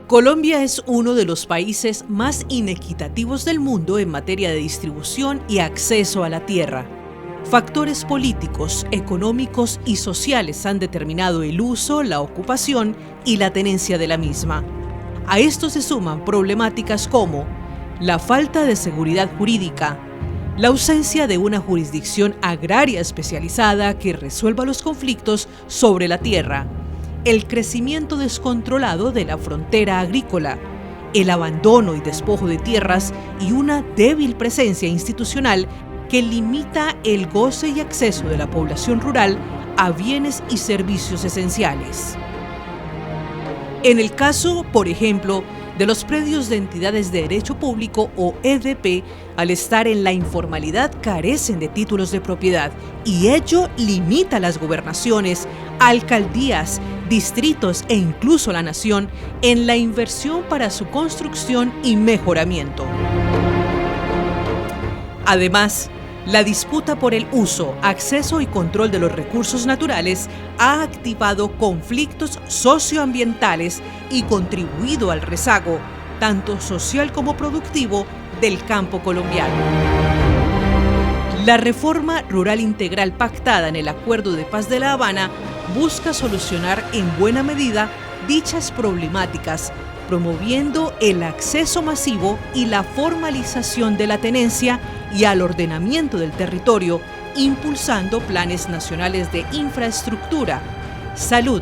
Colombia es uno de los países más inequitativos del mundo en materia de distribución y acceso a la tierra. Factores políticos, económicos y sociales han determinado el uso, la ocupación y la tenencia de la misma. A esto se suman problemáticas como la falta de seguridad jurídica, la ausencia de una jurisdicción agraria especializada que resuelva los conflictos sobre la tierra, el crecimiento descontrolado de la frontera agrícola, el abandono y despojo de tierras y una débil presencia institucional que limita el goce y acceso de la población rural a bienes y servicios esenciales. En el caso, por ejemplo, de los predios de entidades de derecho público o EDP, al estar en la informalidad carecen de títulos de propiedad y ello limita a las gobernaciones, alcaldías, distritos e incluso la nación en la inversión para su construcción y mejoramiento. Además, la disputa por el uso, acceso y control de los recursos naturales ha activado conflictos socioambientales y contribuido al rezago, tanto social como productivo, del campo colombiano. La reforma rural integral pactada en el Acuerdo de Paz de La Habana busca solucionar en buena medida dichas problemáticas, promoviendo el acceso masivo y la formalización de la tenencia y al ordenamiento del territorio, impulsando planes nacionales de infraestructura, salud,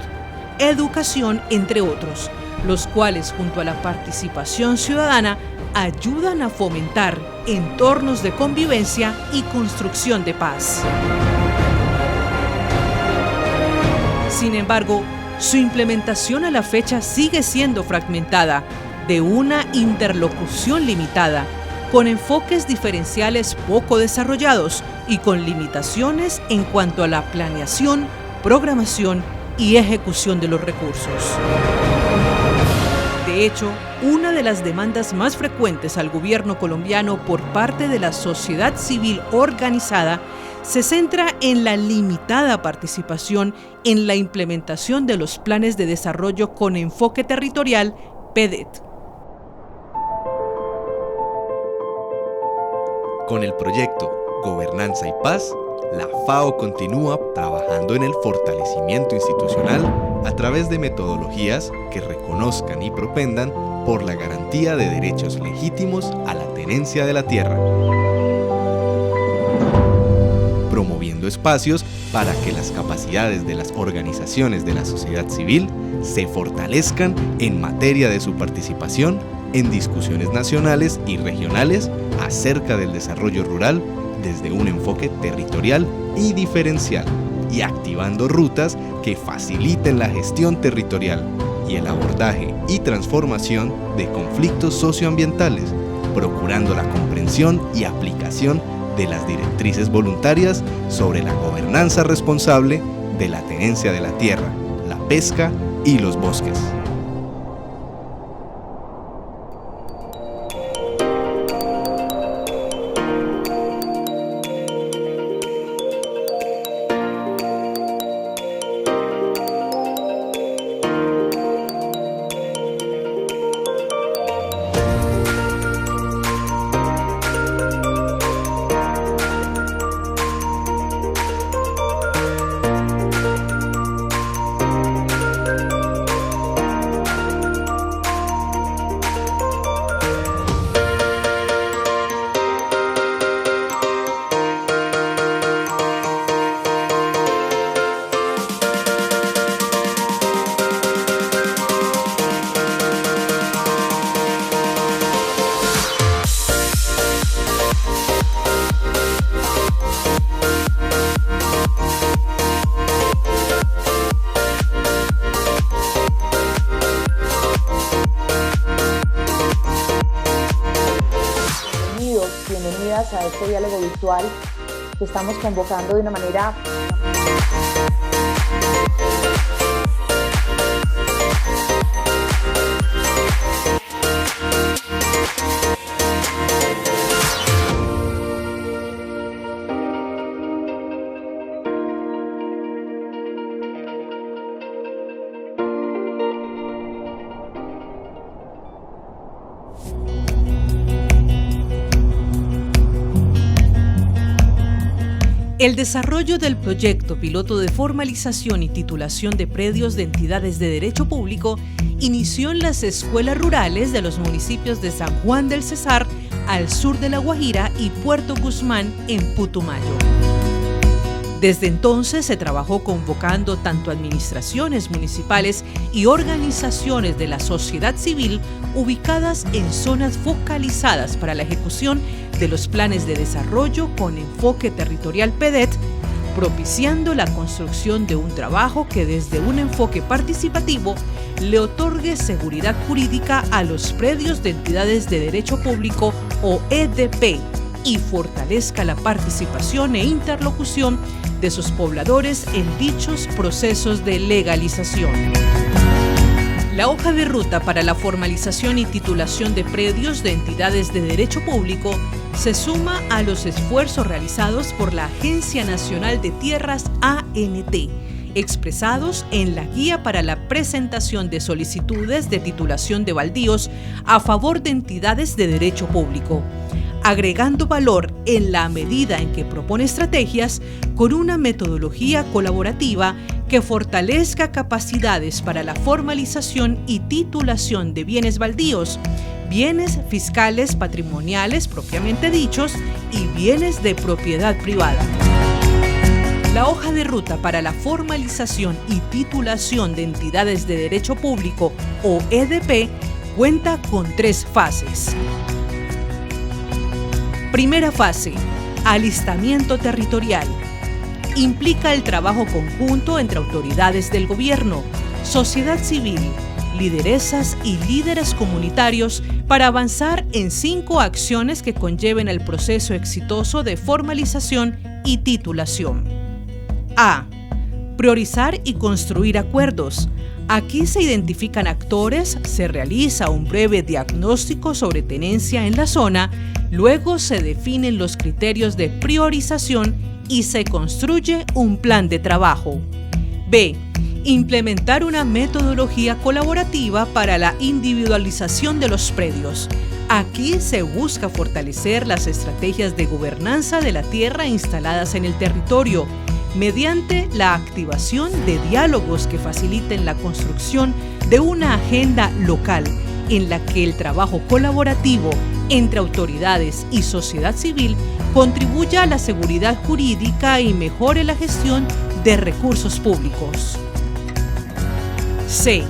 educación, entre otros, los cuales, junto a la participación ciudadana, ayudan a fomentar entornos de convivencia y construcción de paz. Sin embargo, su implementación a la fecha sigue siendo fragmentada, de una interlocución limitada, con enfoques diferenciales poco desarrollados y con limitaciones en cuanto a la planeación, programación y ejecución de los recursos. De hecho, una de las demandas más frecuentes al gobierno colombiano por parte de la sociedad civil organizada se centra en la limitada participación en la implementación de los planes de desarrollo con enfoque territorial, PDET. Con el proyecto Gobernanza y Paz, la FAO continúa trabajando en el fortalecimiento institucional a través de metodologías que reconozcan y propendan por la garantía de derechos legítimos a la tenencia de la tierra, promoviendo espacios para que las capacidades de las organizaciones de la sociedad civil se fortalezcan en materia de su participación en discusiones nacionales y regionales acerca del desarrollo rural desde un enfoque territorial y diferencial, y activando rutas que faciliten la gestión territorial y el abordaje y transformación de conflictos socioambientales, procurando la comprensión y aplicación de las directrices voluntarias sobre la gobernanza responsable de la tenencia de la tierra, la pesca y los bosques. Bienvenidas a este diálogo virtual que estamos convocando de una manera El desarrollo del proyecto piloto de formalización y titulación de predios de entidades de derecho público inició en las escuelas rurales de los municipios de San Juan del Cesar, al sur de La Guajira, y Puerto Guzmán, en Putumayo. Desde entonces se trabajó convocando tanto administraciones municipales y organizaciones de la sociedad civil ubicadas en zonas focalizadas para la ejecución de los planes de desarrollo con enfoque territorial PEDET, propiciando la construcción de un trabajo que desde un enfoque participativo le otorgue seguridad jurídica a los predios de entidades de derecho público o EDP y fortalezca la participación e interlocución de sus pobladores en dichos procesos de legalización. La hoja de ruta para la formalización y titulación de predios de entidades de derecho público se suma a los esfuerzos realizados por la Agencia Nacional de Tierras ANT, expresados en la Guía para la presentación de solicitudes de titulación de baldíos a favor de entidades de derecho público, agregando valor en la medida en que propone estrategias con una metodología colaborativa que fortalezca capacidades para la formalización y titulación de bienes baldíos, bienes fiscales patrimoniales propiamente dichos y bienes de propiedad privada. La hoja de ruta para la formalización y titulación de entidades de derecho público o EDP cuenta con 3 fases. Primera fase, alistamiento territorial. Implica el trabajo conjunto entre autoridades del gobierno, sociedad civil, lideresas y líderes comunitarios para avanzar en 5 acciones que conlleven el proceso exitoso de formalización y titulación. A. Priorizar y construir acuerdos. Aquí se identifican actores, se realiza un breve diagnóstico sobre tenencia en la zona, luego se definen los criterios de priorización y se construye un plan de trabajo. B. Implementar una metodología colaborativa para la individualización de los predios. Aquí se busca fortalecer las estrategias de gobernanza de la tierra instaladas en el territorio, mediante la activación de diálogos que faciliten la construcción de una agenda local en la que el trabajo colaborativo entre autoridades y sociedad civil contribuya a la seguridad jurídica y mejore la gestión de recursos públicos. C.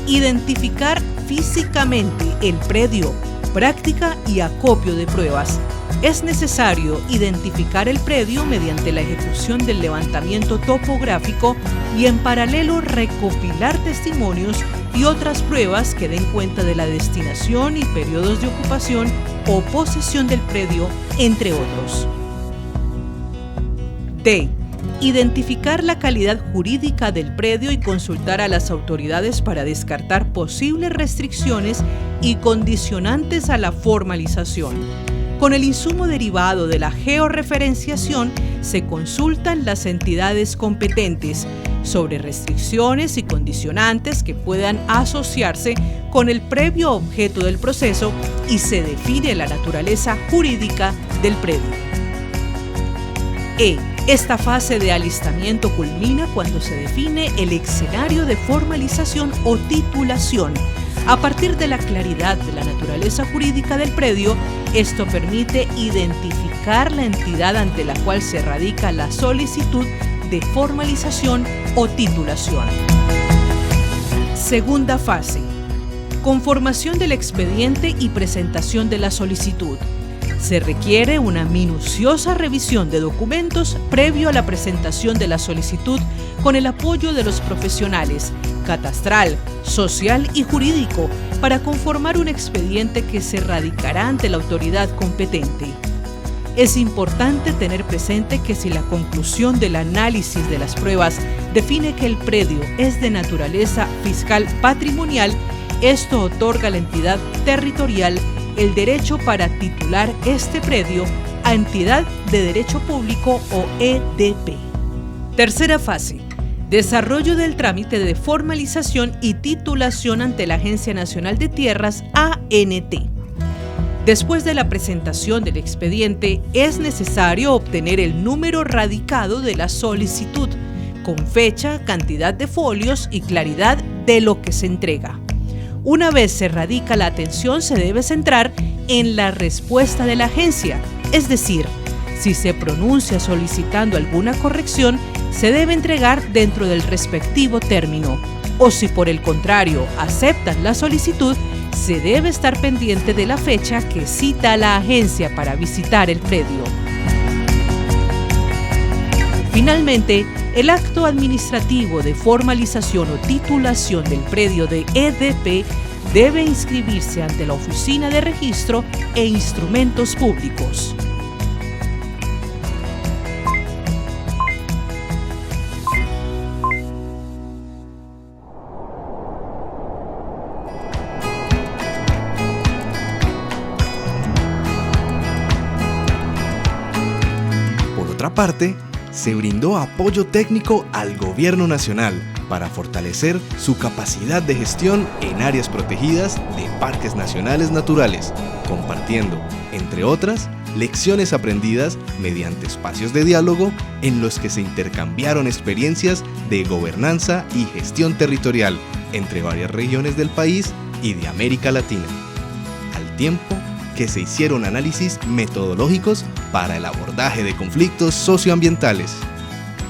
Identificar físicamente el predio, práctica y acopio de pruebas. Es necesario identificar el predio mediante la ejecución del levantamiento topográfico y en paralelo recopilar testimonios y otras pruebas que den cuenta de la destinación y periodos de ocupación o posesión del predio, entre otros. D. Identificar la calidad jurídica del predio y consultar a las autoridades para descartar posibles restricciones y condicionantes a la formalización. Con el insumo derivado de la georreferenciación, se consultan las entidades competentes sobre restricciones y condicionantes que puedan asociarse con el previo objeto del proceso y se define la naturaleza jurídica del predio. Esta fase de alistamiento culmina cuando se define el escenario de formalización o titulación. A partir de la claridad de la naturaleza jurídica del predio, esto permite identificar la entidad ante la cual se radica la solicitud de formalización o titulación. Segunda fase. Conformación del expediente y presentación de la solicitud. Se requiere una minuciosa revisión de documentos previo a la presentación de la solicitud con el apoyo de los profesionales catastral, social y jurídico para conformar un expediente que se radicará ante la autoridad competente. Es importante tener presente que si la conclusión del análisis de las pruebas define que el predio es de naturaleza fiscal patrimonial, esto otorga a la entidad territorial el derecho para titular este predio a entidad de derecho público o EDP. Tercera fase. Desarrollo del trámite de formalización y titulación ante la Agencia Nacional de Tierras ANT. Después de la presentación del expediente, es necesario obtener el número radicado de la solicitud, con fecha, cantidad de folios y claridad de lo que se entrega. Una vez se radica la atención, se debe centrar en la respuesta de la agencia, es decir, si se pronuncia solicitando alguna corrección, se debe entregar dentro del respectivo término, o si por el contrario aceptan la solicitud, se debe estar pendiente de la fecha que cita la agencia para visitar el predio. Finalmente, el acto administrativo de formalización o titulación del predio de EDP debe inscribirse ante la Oficina de Registro e Instrumentos Públicos. Por otra parte, se brindó apoyo técnico al Gobierno Nacional para fortalecer su capacidad de gestión en áreas protegidas de parques nacionales naturales, compartiendo, entre otras, lecciones aprendidas mediante espacios de diálogo en los que se intercambiaron experiencias de gobernanza y gestión territorial entre varias regiones del país y de América Latina, al tiempo que se hicieron análisis metodológicos para el abordaje de conflictos socioambientales.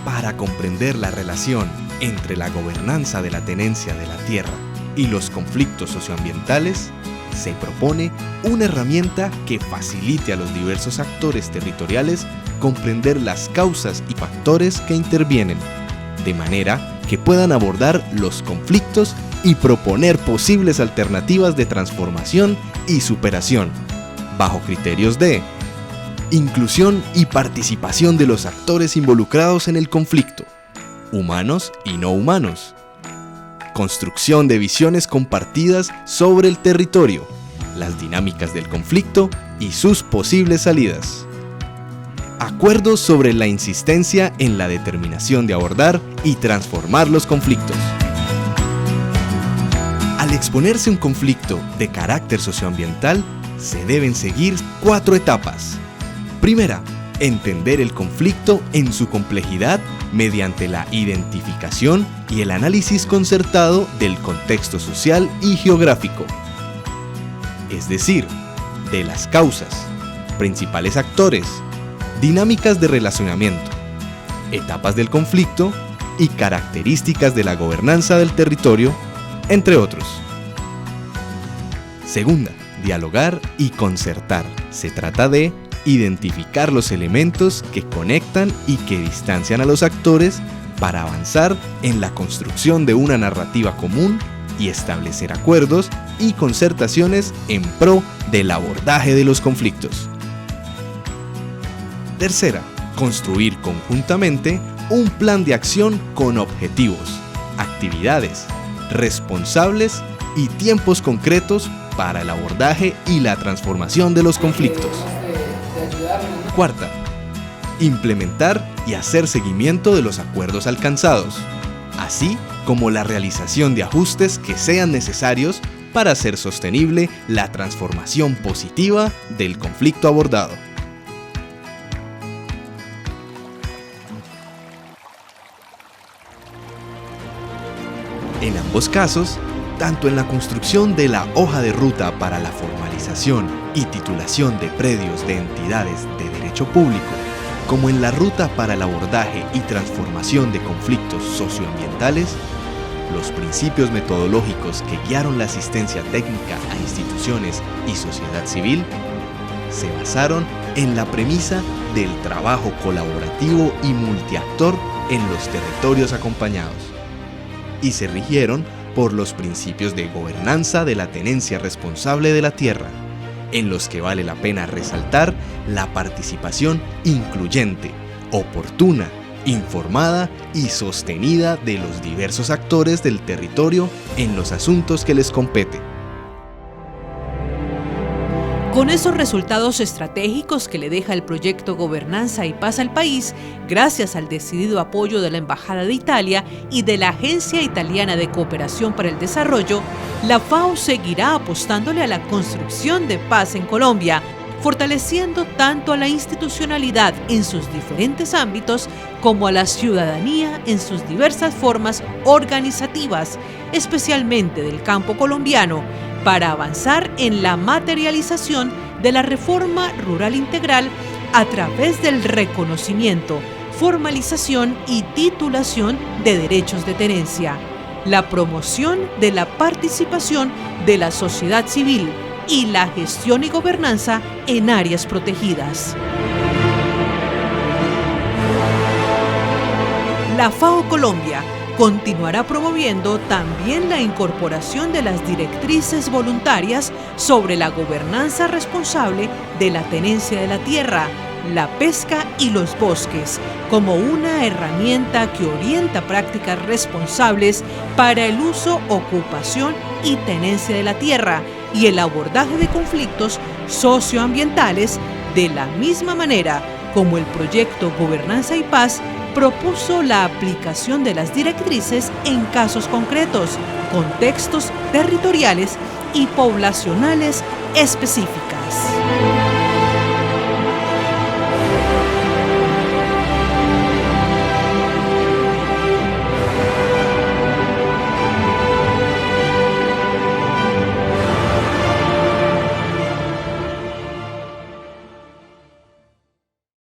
Para comprender la relación entre la gobernanza de la tenencia de la tierra y los conflictos socioambientales, se propone una herramienta que facilite a los diversos actores territoriales comprender las causas y factores que intervienen, de manera que puedan abordar los conflictos y proponer posibles alternativas de transformación y superación, bajo criterios de inclusión y participación de los actores involucrados en el conflicto, humanos y no humanos, construcción de visiones compartidas sobre el territorio, las dinámicas del conflicto y sus posibles salidas, acuerdos sobre la insistencia en la determinación de abordar y transformar los conflictos. Al exponerse un conflicto de carácter socioambiental, se deben seguir 4 etapas. Primera, entender el conflicto en su complejidad mediante la identificación y el análisis concertado del contexto social y geográfico, es decir, de las causas, principales actores, dinámicas de relacionamiento, etapas del conflicto y características de la gobernanza del territorio, entre otros. Segunda, dialogar y concertar. Se trata de identificar los elementos que conectan y que distancian a los actores para avanzar en la construcción de una narrativa común y establecer acuerdos y concertaciones en pro del abordaje de los conflictos. Tercera, construir conjuntamente un plan de acción con objetivos, actividades, responsables y tiempos concretos para el abordaje y la transformación de los conflictos. Cuarta, implementar y hacer seguimiento de los acuerdos alcanzados, así como la realización de ajustes que sean necesarios para hacer sostenible la transformación positiva del conflicto abordado. En ambos casos, tanto en la construcción de la hoja de ruta para la formalización y titulación de predios de entidades de derecho público, como en la ruta para el abordaje y transformación de conflictos socioambientales, los principios metodológicos que guiaron la asistencia técnica a instituciones y sociedad civil se basaron en la premisa del trabajo colaborativo y multiactor en los territorios acompañados y se rigieron por los principios de gobernanza de la tenencia responsable de la tierra, en los que vale la pena resaltar la participación incluyente, oportuna, informada y sostenida de los diversos actores del territorio en los asuntos que les compete. Con esos resultados estratégicos que le deja el proyecto Gobernanza y Paz al país, gracias al decidido apoyo de la Embajada de Italia y de la Agencia Italiana de Cooperación para el Desarrollo, la FAO seguirá apostándole a la construcción de paz en Colombia, fortaleciendo tanto a la institucionalidad en sus diferentes ámbitos como a la ciudadanía en sus diversas formas organizativas, especialmente del campo colombiano, para avanzar en la materialización de la reforma rural integral a través del reconocimiento, formalización y titulación de derechos de tenencia, la promoción de la participación de la sociedad civil y la gestión y gobernanza en áreas protegidas. La FAO Colombia continuará promoviendo también la incorporación de las directrices voluntarias sobre la gobernanza responsable de la tenencia de la tierra, la pesca y los bosques, como una herramienta que orienta prácticas responsables para el uso, ocupación y tenencia de la tierra y el abordaje de conflictos socioambientales de la misma manera como el proyecto Gobernanza y Paz propuso la aplicación de las directrices en casos concretos, contextos territoriales y poblacionales específicas.